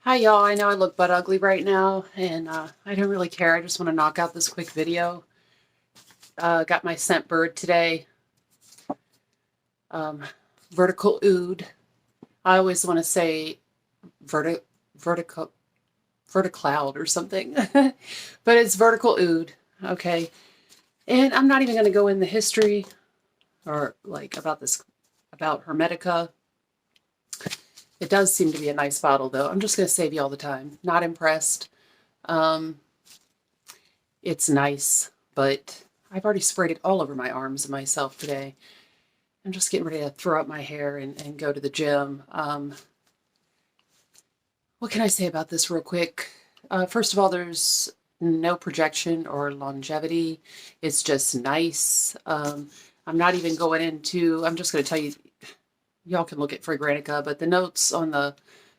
Hi y'all, I know I look butt ugly right now, and I don't really care. I just want to knock out this quick video. Got my scent bird today, um, vertical oud. I always want to say verti vertical verticaloud or something, but it's vertical oud. Okay, and I'm not even going to go in the history or like about Hermetica. It does seem to be a nice bottle though. I'm just going to save you all the time. Not impressed. Um, It's nice, but I've already sprayed it all over my arms and myself today. I'm just getting ready to throw out my hair and go to the gym. What can I say about this real quick? First of all, there's no projection or longevity. It's just nice. I'm not even going into, I'm just going to tell you, y'all can look at Fragrantica, but the notes on the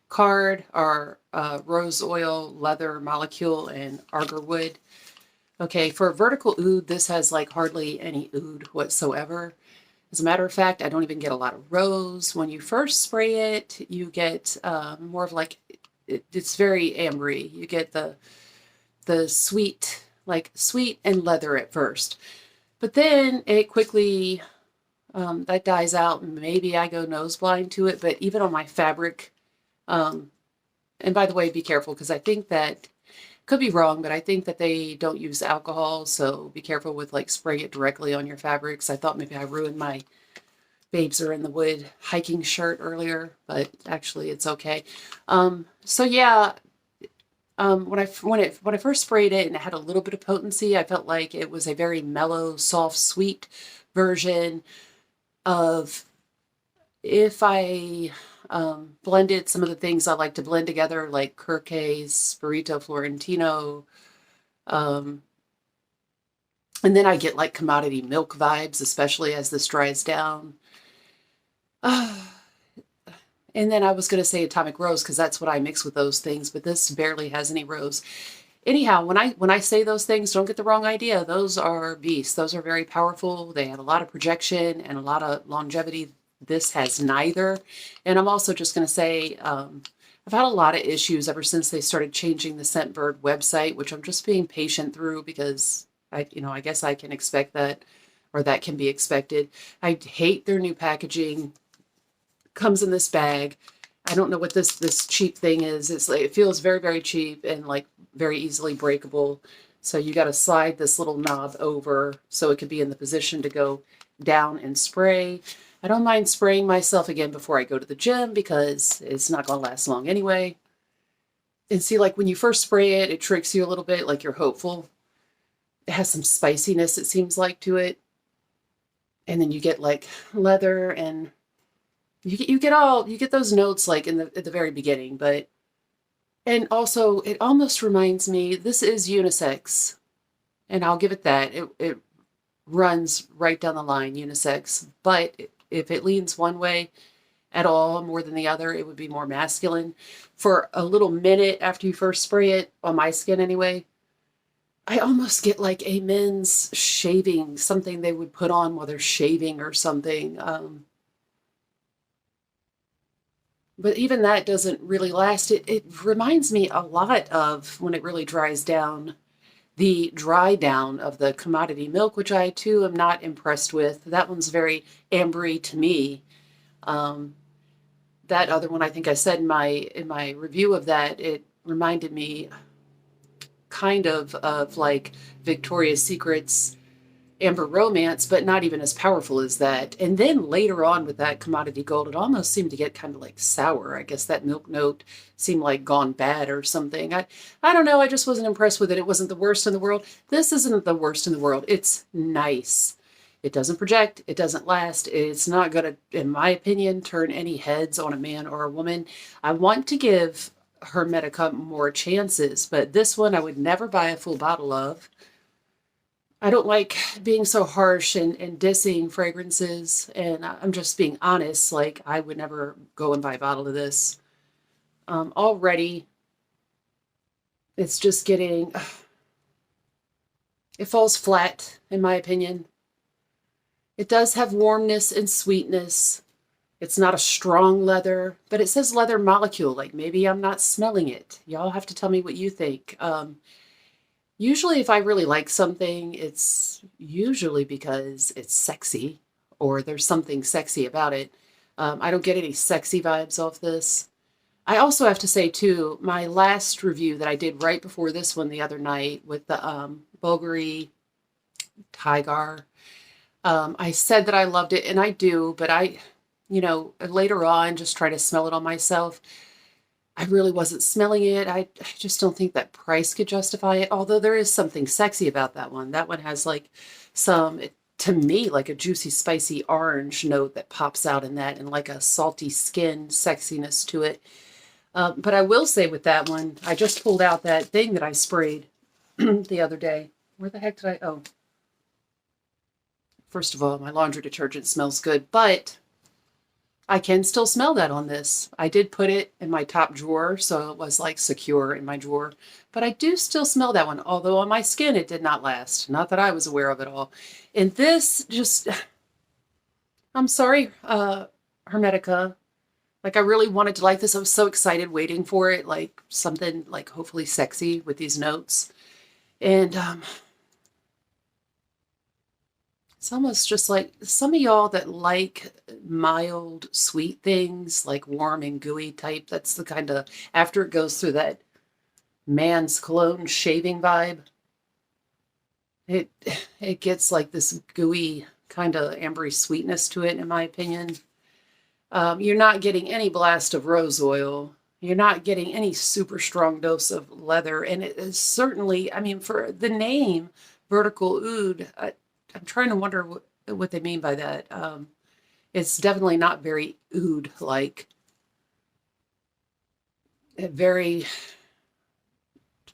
card are rose oil, leather molecule, and agar wood. Okay, for vertical oud, this has like hardly any oud whatsoever. As a matter of fact, I don't even get a lot of rose. When you first spray it, you get more of like, it's very ambery. You get the sweet, like sweet and leather at first. But then it quickly, that dies out. Maybe I go nose blind to it, but even on my fabric, and by the way, be careful because I think that could be wrong, but I think that they don't use alcohol, so be careful with like spraying it directly on your fabrics. I thought maybe I ruined my Babes Are in the Wood hiking shirt earlier, but actually it's okay. So yeah, when I first sprayed it and it had a little bit of potency, I felt like it was a very mellow, soft, sweet version of if I blended some of the things I like to blend together, like Kirke's Burrito Florentino, um, and then I get like commodity milk vibes, especially as this dries down. And then I was going to say atomic rose because that's what I mix with those things, but this barely has any rose. Anyhow, when I say those things, don't get the wrong idea. Those are beasts. Those are very powerful. They have a lot of projection and a lot of longevity. This has neither. And I'm also just going to say I've had a lot of issues ever since they started changing the Scentbird website, which I'm just being patient through because I guess I can expect that, or that can be expected. I hate their new packaging. Comes in this bag. I don't know what this cheap thing is. It's like, it feels very, very cheap and like very easily breakable. So you got to slide this little knob over so it could be in the position to go down and spray. I don't mind spraying myself again before I go to the gym because it's not going to last long anyway. And see, like when you first spray it, it tricks you a little bit, like you're hopeful. It has some spiciness, it seems like, to it. And then you get like leather and you get those notes like at the very beginning, but and also it almost reminds me this is unisex, and I'll give it that. It runs right down the line unisex, but if it leans one way at all more than the other, it would be more masculine. For a little minute after you first spray it, on my skin anyway, I almost get like a men's shaving, something they would put on while they're shaving or something. But even that doesn't really last. It reminds me a lot of when it really dries down, the dry down of the commodity milk, which I too am not impressed with. That one's very ambery to me. Um, that other one, I think I said in my review of that, it reminded me kind of like Victoria's Secret's Amber Romance, but not even as powerful as that. And then later on with that Commodity Gold, it almost seemed to get kind of like sour. I guess that milk note seemed like gone bad or something. I don't know. I just wasn't impressed with it. It wasn't the worst in the world. This isn't the worst in the world. It's nice. It doesn't project. It doesn't last. It's not going to, in my opinion, turn any heads on a man or a woman. I want to give Hermetica more chances, but this one I would never buy a full bottle of. I don't like being so harsh and dissing fragrances, and I'm just being honest. Like, I would never go and buy a bottle of this. Already, it's just getting, it falls flat, in my opinion. It does have warmness and sweetness, It's not a strong leather, but it says leather molecule. Like maybe I'm not smelling it. Y'all have to tell me what you think. Usually if I really like something, it's usually because it's sexy or there's something sexy about it. I don't get any sexy vibes off this. I also have to say too, my last review that I did right before this one the other night with the Bulgari Tiger, I said that I loved it, and I do, but later on, just try to smell it on myself. I really wasn't smelling it. I just don't think that price could justify it, although there is something sexy about that one. That one has like to me, like a juicy, spicy orange note that pops out in that and like a salty skin sexiness to it. But I will say with that one, I just pulled out that thing that I sprayed the other day. Where the heck did I? Oh, first of all, my laundry detergent smells good, but I can still smell that on this. I did put it in my top drawer, so it was like secure in my drawer. But I do still smell that one, although on my skin it did not last. Not that I was aware of at all. And this just, I'm sorry, Hermetica. Like I really wanted to like this. I was so excited waiting for it, like something like hopefully sexy with these notes. And it's almost just like some of y'all that like mild, sweet things, like warm and gooey type. That's the kind of, after it goes through that man's cologne shaving vibe, it gets like this gooey kind of ambery sweetness to it, in my opinion. You're not getting any blast of rose oil. You're not getting any super strong dose of leather. And it is certainly, I mean, for the name Vertical Oud, I'm trying to wonder what they mean by that. It's definitely not very oud-like. Very,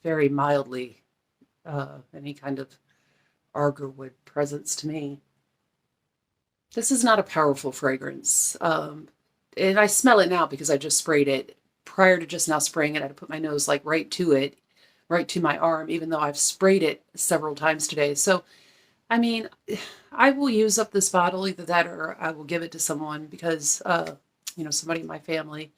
very mildly any kind of argarwood presence to me. This is not a powerful fragrance. And I smell it now because I just sprayed it. Prior to just now spraying it, I had to put my nose like right to it, right to my arm, even though I've sprayed it several times today. So I mean, I will use up this bottle, either that or I will give it to someone because, somebody in my family,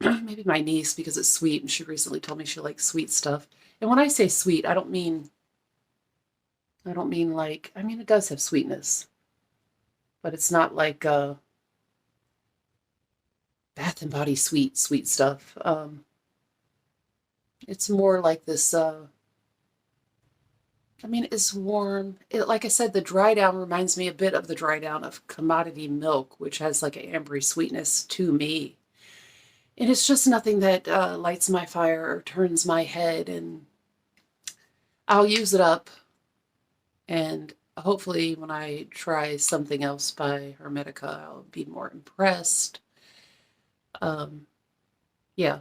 maybe my niece because it's sweet and she recently told me she likes sweet stuff. And when I say sweet, I don't mean like, I mean, it does have sweetness, but it's not like Bath and Body sweet stuff. It's more like this, it's warm. Like I said, the dry down reminds me a bit of the dry down of commodity milk, which has like an ambery sweetness to me. And it's just nothing that lights my fire or turns my head. And I'll use it up. And hopefully when I try something else by Hermetica, I'll be more impressed. Yeah.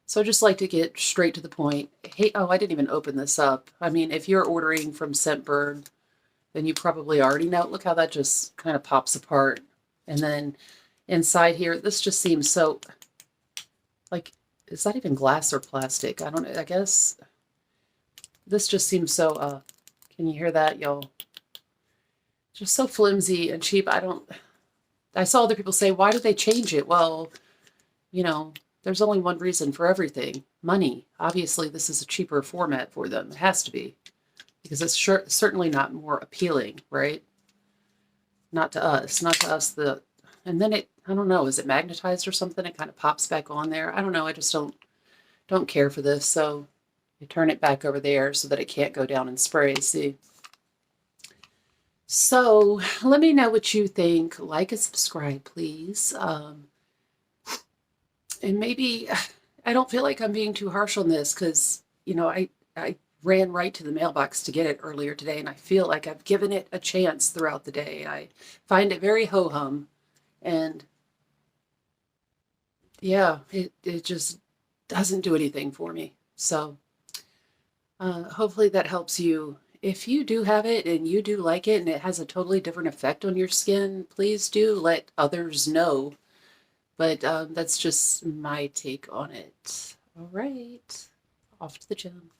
So I just like to get straight to the point. Hey, oh, I didn't even open this up. I mean, if you're ordering from Scentbird, then you probably already know. Look how that just kind of pops apart. And then inside here, this just seems so, like, is that even glass or plastic? I don't know. I guess this just seems so, can you hear that, y'all? Just so flimsy and cheap. I saw other people say, why did they change it? Well, there's only one reason for everything. Money. Obviously, this is a cheaper format for them. It has to be. Because it's certainly not more appealing, right? Not to us. Not to us. And then I don't know, is it magnetized or something? It kind of pops back on there. I don't know. I just don't care for this. So you turn it back over there so that it can't go down and spray. See? So let me know what you think. Like and subscribe, please. And maybe I don't feel like I'm being too harsh on this because, I ran right to the mailbox to get it earlier today, and I feel like I've given it a chance throughout the day. I find it very ho-hum, and yeah, it just doesn't do anything for me. So hopefully that helps you. If you do have it and you do like it and it has a totally different effect on your skin, please do let others know. But that's just my take on it. All right, off to the gym.